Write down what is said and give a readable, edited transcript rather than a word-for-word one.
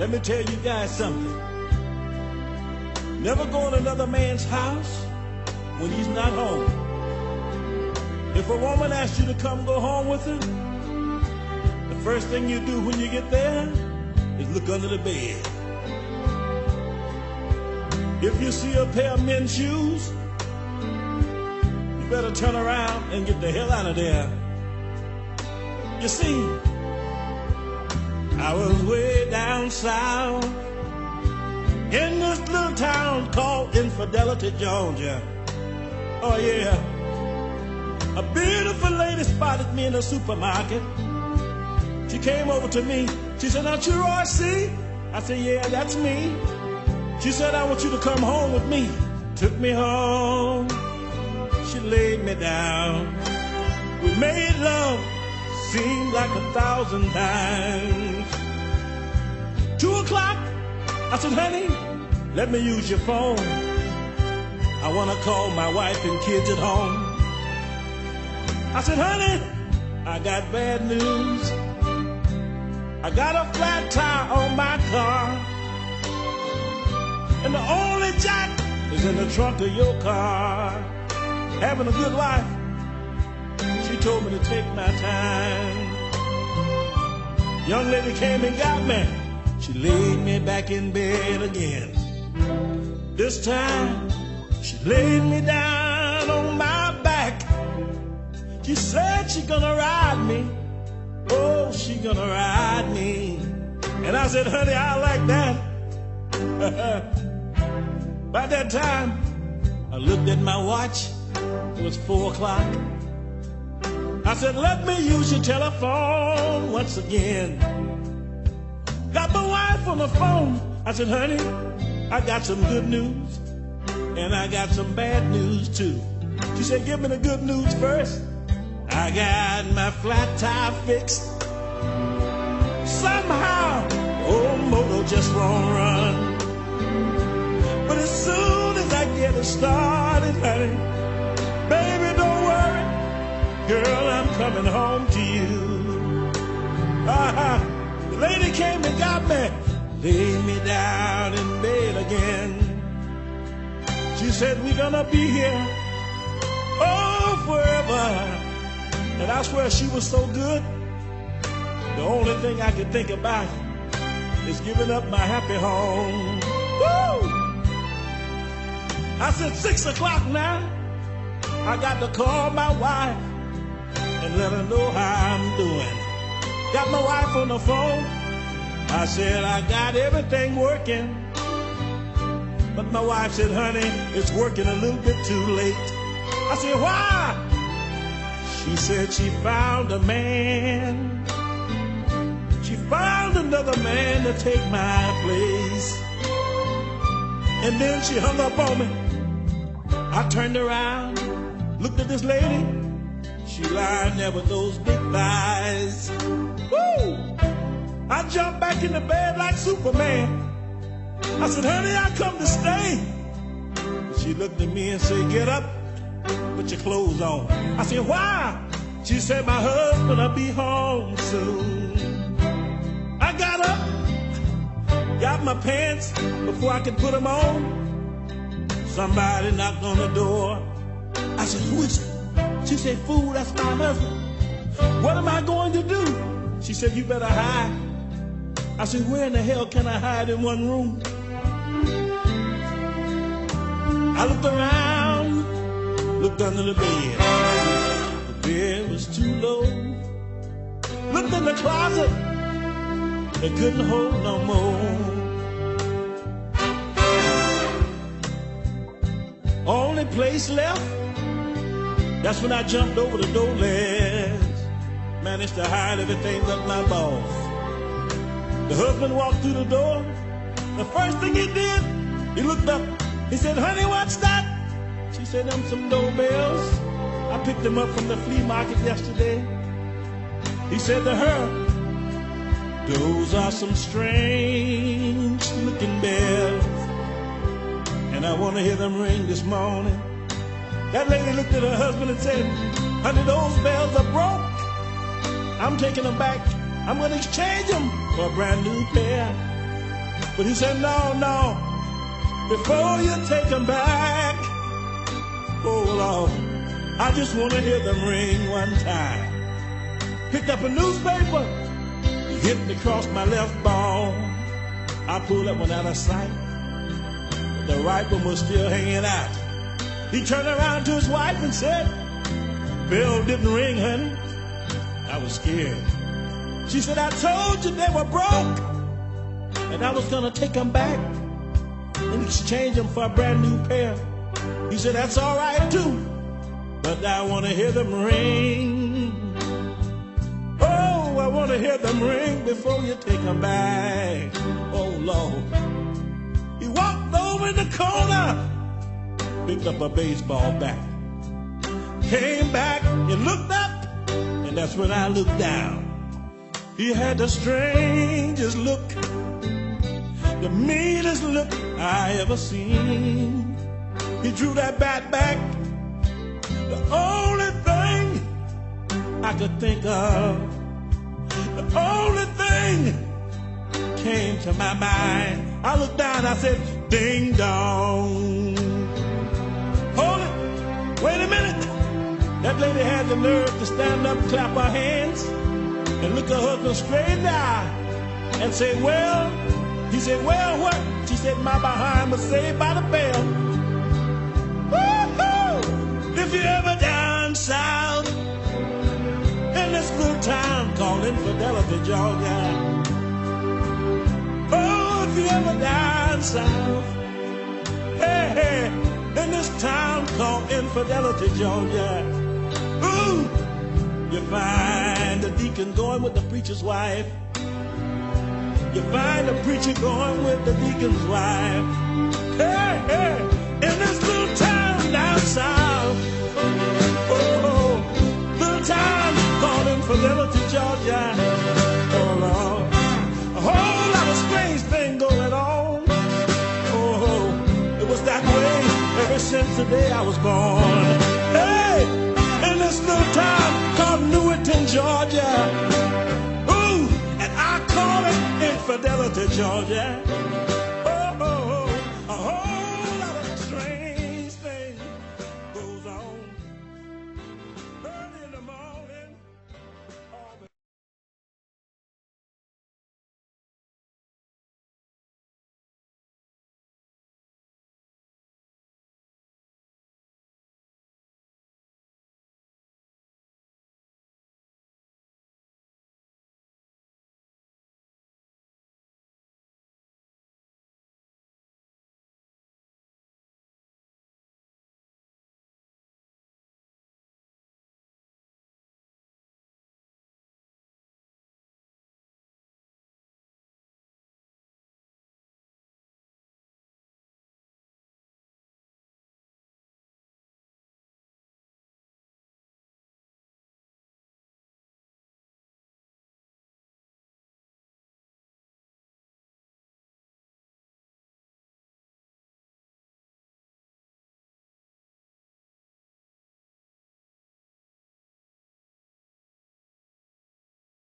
Let me tell you guys something. Never go in another man's house when he's not home. If a woman asks you to come go home with her, the first thing you do when you get there is look under the bed. If you see a pair of men's shoes, you better turn around and get the hell out of there. You see, I was way down south in this little town called Infidelity, Georgia. Oh yeah. A beautiful lady spotted me in a supermarket. She came over to me. She said, "Aren't you Roy C?" I said, "Yeah, that's me." She said, "I want you to come home with me." Took me home. She laid me down. We made love, seemed like 1,000 times. 2 o'clock, I said, "Honey, let me use your phone. I want to call my wife and kids at home." I said, "Honey, I got bad news. I got a flat tire on my car, and the only jack is in the trunk of your car." Having a good wife, she told me to take my time. Young lady came and got me. She laid me back in bed again. This time, she laid me down on my back. She said she gonna ride me. Oh, she gonna ride me. And I said, "Honey, I like that." By that time, I looked at my watch. It was 4 o'clock. I said, "Let me use your telephone once again." Got my wife on the phone. I said, "Honey, I got some good news, and I got some bad news too." She said, "Give me the good news first." I got my flat tire fixed. Somehow, old motor just won't run. But as soon as I get it started, honey, baby, don't worry, girl, I'm coming home to you. The lady came and got me, laid me down in bed again. She said, "We're gonna be here, oh, forever." And I swear she was so good, the only thing I could think about is giving up my happy home. Woo! I said, 6 o'clock now. I got to call my wife and let her know how I'm doing. Got my wife on the phone. I said, "I got everything working." But my wife said, "Honey, it's working a little bit too late." I said, "Why?" She said she found a man. She found another man to take my place. And then she hung up on me. I turned around, looked at this lady. She lying there with those big thighs. Woo! I jumped back in the bed like Superman. I said, "Honey, I come to stay." She looked at me and said, "Get up, put your clothes on." I said, "Why?" She said, "My husband will be home soon." I got up, got my pants before I could put them on. Somebody knocked on the door. I said, "Who is it?" She said, "Fool, that's my husband. What am I going to do?" She said, "You better hide." I said, "Where in the hell can I hide in one room?" I looked around, looked under the bed. The bed was too low. Looked in the closet. They couldn't hold no more. Only place left. That's when I jumped over the door ledge. Managed to hide everything but my boss. The husband walked through the door. The first thing he did, he looked up. He said, "Honey, what's that?" She said, "Them some doorbells. I picked them up from the flea market yesterday." He said to her, "Those are some strange looking bells, and I want to hear them ring this morning." That lady looked at her husband and said, "Honey, those bells are broke. I'm taking them back. I'm going to exchange them for a brand new pair." But he said, no, no, before you take them back, oh Lord, I just want to hear them ring one time. Picked up a newspaper, it hit me across my left bone. I pulled that one out of sight, but the right one was still hanging out. He turned around to his wife and said, bell didn't ring, honey. I was scared. She said, I told you they were broke, and I was gonna take them back and exchange them for a brand new pair. He said, that's all right too, but I want to hear them ring. Oh, I want to hear them ring before you take them back. Oh, Lord. He walked over in the corner, picked up a baseball bat, came back and looked up, and that's when I looked down. He had the strangest look, the meanest look I ever seen. He drew that bat back. The only thing I could think of, the only thing came to my mind. I looked down, I said, ding dong. Hold it, wait a minute. That lady had the nerve to stand up, clap her hands, and look her husband straight in the eye and say, well, he said, well, what? She said, my behind was saved by the bell. Woo-hoo! If you ever down south in this little town called Infidelity, Georgia. Oh, if you ever down south, hey, hey, in this town called Infidelity, Georgia. Ooh, you find the deacon going with the preacher's wife. You find the preacher going with the deacon's wife. Hey, hey, in this little town down south. Oh, little town called Infidelity, Georgia. Oh, Lord. A whole lot of strange things going on. Oh, it was that way ever since the day I was born. Hey, in this little town called Newington, Georgia. Ooh, and I call it Infidelity, Georgia.